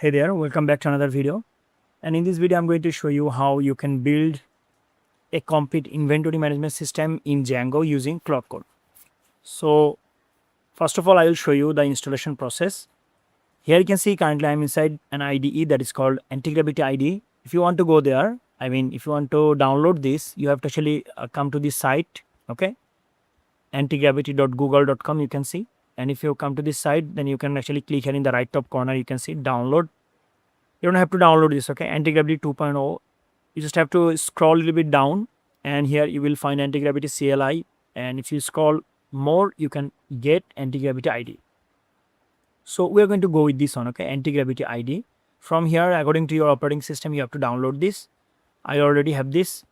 Hey there, welcome back to another video. And in this video, I'm going to show you how you can build a complete inventory management system in Django using Claude Code. So first of all, I will show you the installation process. Here you can see currently I'm inside an IDE that is called Anti-Gravity IDE. If you want to go there, if you want to download this, you have to actually come to this site, okay? antigravity.google.com, you can see. And if you come to this site, then you can actually click here in the right top corner, you can see download. You don't have to download this, okay? Anti-Gravity 2.0. You just have to scroll a little bit down, and here you will find Anti-Gravity CLI. And if you scroll more, you can get Anti-Gravity ID. So we are going to go with this one, okay? Anti-Gravity ID. From here, according to your operating system, you have to download this. I already have this.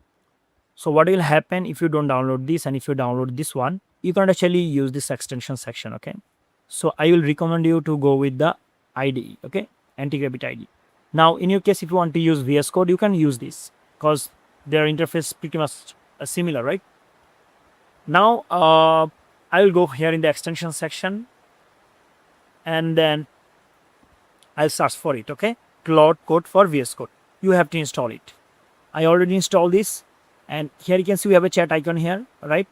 So what will happen if you don't download this, and if you download this one, you can actually use this extension section, okay? So I will recommend you to go with the IDE, okay? Anti-Gravity ID. Now, in your case, if you want to use VS Code, you can use this because their interface pretty much similar, right? Now, I will go here in the extension section, and then I'll search for it, okay? Claude Code for VS Code. You have to install it. I already installed this, and here you can see we have a chat icon here, right?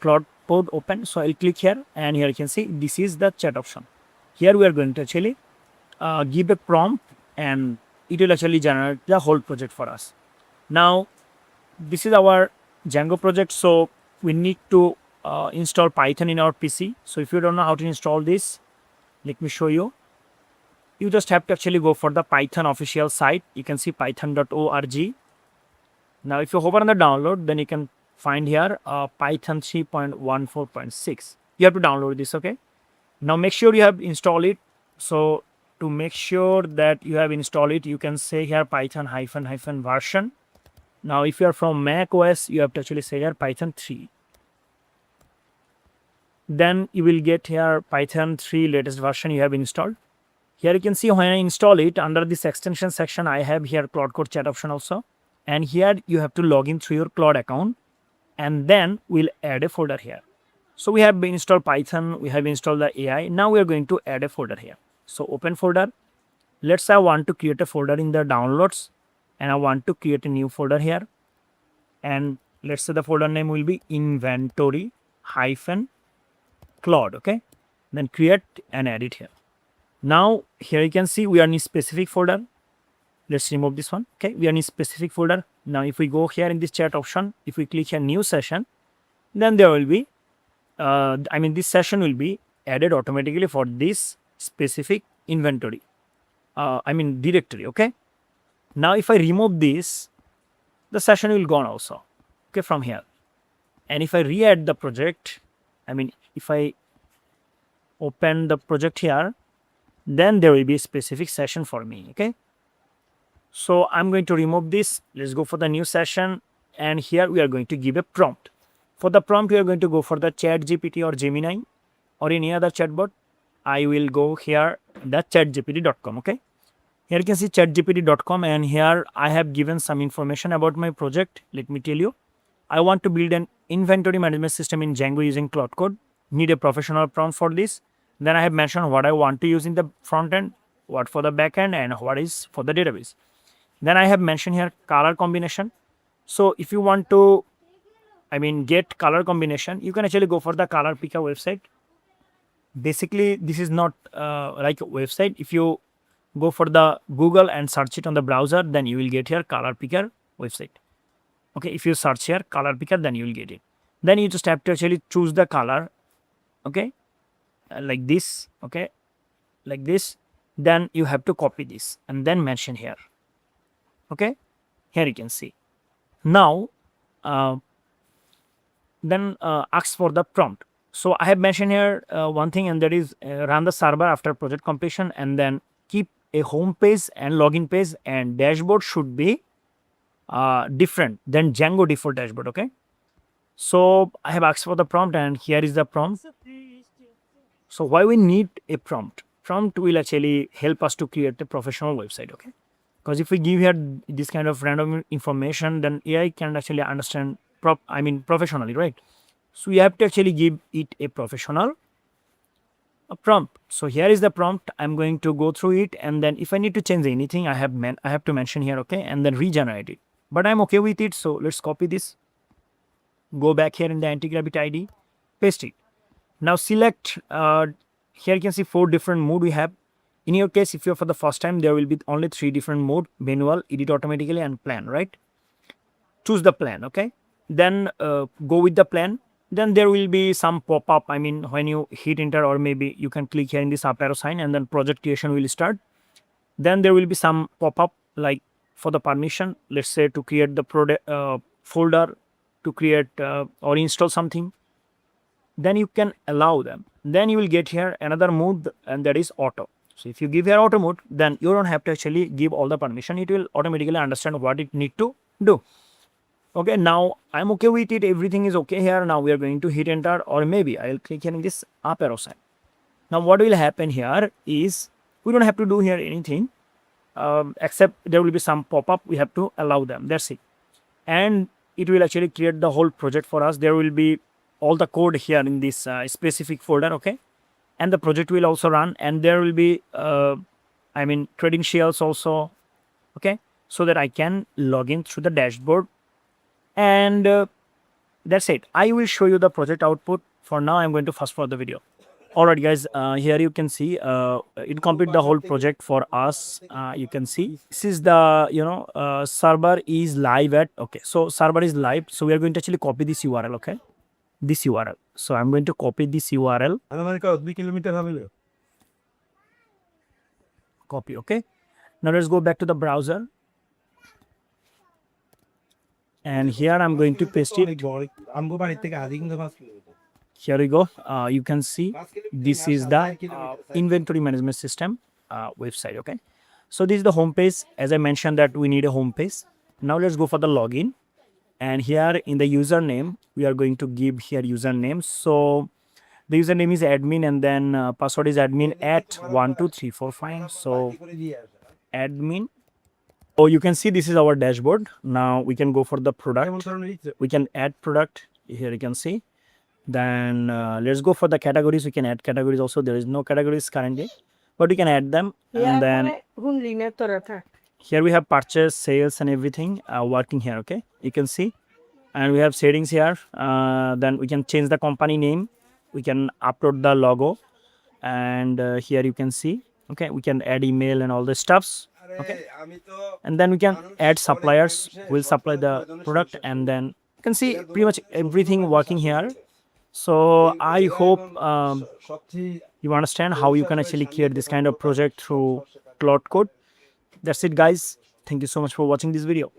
Claude Code open. So I'll click here, and here you can see this is the chat option. Here we are going to actually give a prompt, and it will actually generate the whole project for us. Now, this is our Django project, so we need to install Python in our PC. So if you don't know how to install this, let me show you. You just have to actually go for the Python official site. You can see python.org. Now, if you hover on the download, then you can find here Python 3.14.6. You have to download this, okay? Now, make sure you have installed it. So to make sure that you have installed it, you can say here Python -- version. Now, if you are from Mac OS, you have to actually say here Python 3. Then you will get here Python 3 latest version you have installed. Here you can see when I install it, under this extension section, I have here Claude Code chat option also. And here you have to log in through your Claude account, and then we'll add a folder here. So we have installed Python, we have installed the AI. Now we are going to add a folder here. So open folder. Let's say I want to create a folder in the downloads, and I want to create a new folder here. And let's say the folder name will be inventory Claude, okay? Then create and add it here. Now here you can see we are in a specific folder. Let's remove this one, okay? We are in a specific folder. Now if we go here in this chat option, if we click here new session, then there will be, this session will be added automatically for this specific inventory, directory, okay? Now if I remove this, the session will gone also, okay, from here. And if I re-add the project, if I open the project here, then there will be a specific session for me, okay? So I'm going to remove this. Let's go for the new session, and here we are going to give a prompt. For the prompt, we are going to go for the ChatGPT or Gemini or any other chatbot. I will go here the chatgpt.com, okay? Here you can see chatgpt.com, and here I have given some information about my project. Let me tell you. I want to build an inventory management system in Django using Claude Code. Need a professional prompt for this. Then I have mentioned what I want to use in the front end, what for the back end, and what is for the database. Then I have mentioned here color combination. So if you want to, get color combination, you can actually go for the color picker website. Basically, this is not like a website. If you go for the Google and search it on the browser, then you will get here color picker website. Okay, if you search here color picker, then you will get it. Then you just have to actually choose the color, okay, like this, okay, like this. Then you have to copy this and then mention here. Okay, here you can see. Now, then ask for the prompt. So I have mentioned here one thing, and that is run the server after project completion, and then keep a home page and login page, and dashboard should be different than Django default dashboard, okay? So I have asked for the prompt, and here is the prompt. So why we need a prompt? Prompt will actually help us to create a professional website, okay? Because if we give here this kind of random information, then AI can actually understand professionally, right? So we have to actually give it a professional a prompt. So here is the prompt. I'm going to go through it, and then if I need to change anything, I have to mention here, okay, and then regenerate it. But I'm okay with it, so let's copy this. Go back here in the anti-gravity ID, paste it. Now select. Here you can see 4 different mode we have. In your case, if you're for the first time, there will be only 3 different mode: manual, edit automatically, and plan. Right? Choose the plan. Okay. Then go with the plan. Then there will be some pop-up. I mean, when you hit enter, or maybe you can click here in this up arrow sign, and then project creation will start. Then there will be some pop-up like for the permission. Let's say to create the product folder, to create or install something. Then you can allow them. Then you will get here another mode, and that is auto. So if you give here auto mode, then you don't have to actually give all the permission. It will automatically understand what it need to do. Okay, now I'm okay with it. Everything is okay here. Now we are going to hit enter, or maybe I'll click here in this up arrow sign. Now what will happen here is we don't have to do here anything except there will be some pop-up. We have to allow them. That's it. And it will actually create the whole project for us. There will be all the code here in this specific folder, okay? And the project will also run, and there will be, credentials also, okay? So that I can log in through the dashboard. And that's it. I will show you the project output. For now, I'm going to fast forward the video. Alright guys, here you can see it complete the whole project for us. You can see this is the server is live at, okay, so server is live, so we are going to actually copy this URL, okay, this URL. So I'm going to copy this URL, copy, okay. Now let's go back to the browser, and here I'm going to paste it. Here we go. You can see this is the inventory management system website, okay. So this is the home page. As I mentioned that we need a home page. Now let's go for the login, and here in the username we are going to give here username. So the username is admin, and then password is admin at 12345. So admin. So you can see this is our dashboard. Now we can go for the product. We can add product. Here you can see. Then let's go for the categories. We can add categories also. There is no categories currently, but we can add them. And then here we have purchase, sales, and everything working here, okay. You can see, and we have settings here. Then we can change the company name. We can upload the logo, and here you can see, okay, we can add email and all the stuffs, okay. And then we can add suppliers. We'll supply the product, and then you can see pretty much everything working here. So I hope you understand how you can actually create this kind of project through Claude Code. That's it guys. Thank you so much for watching this video.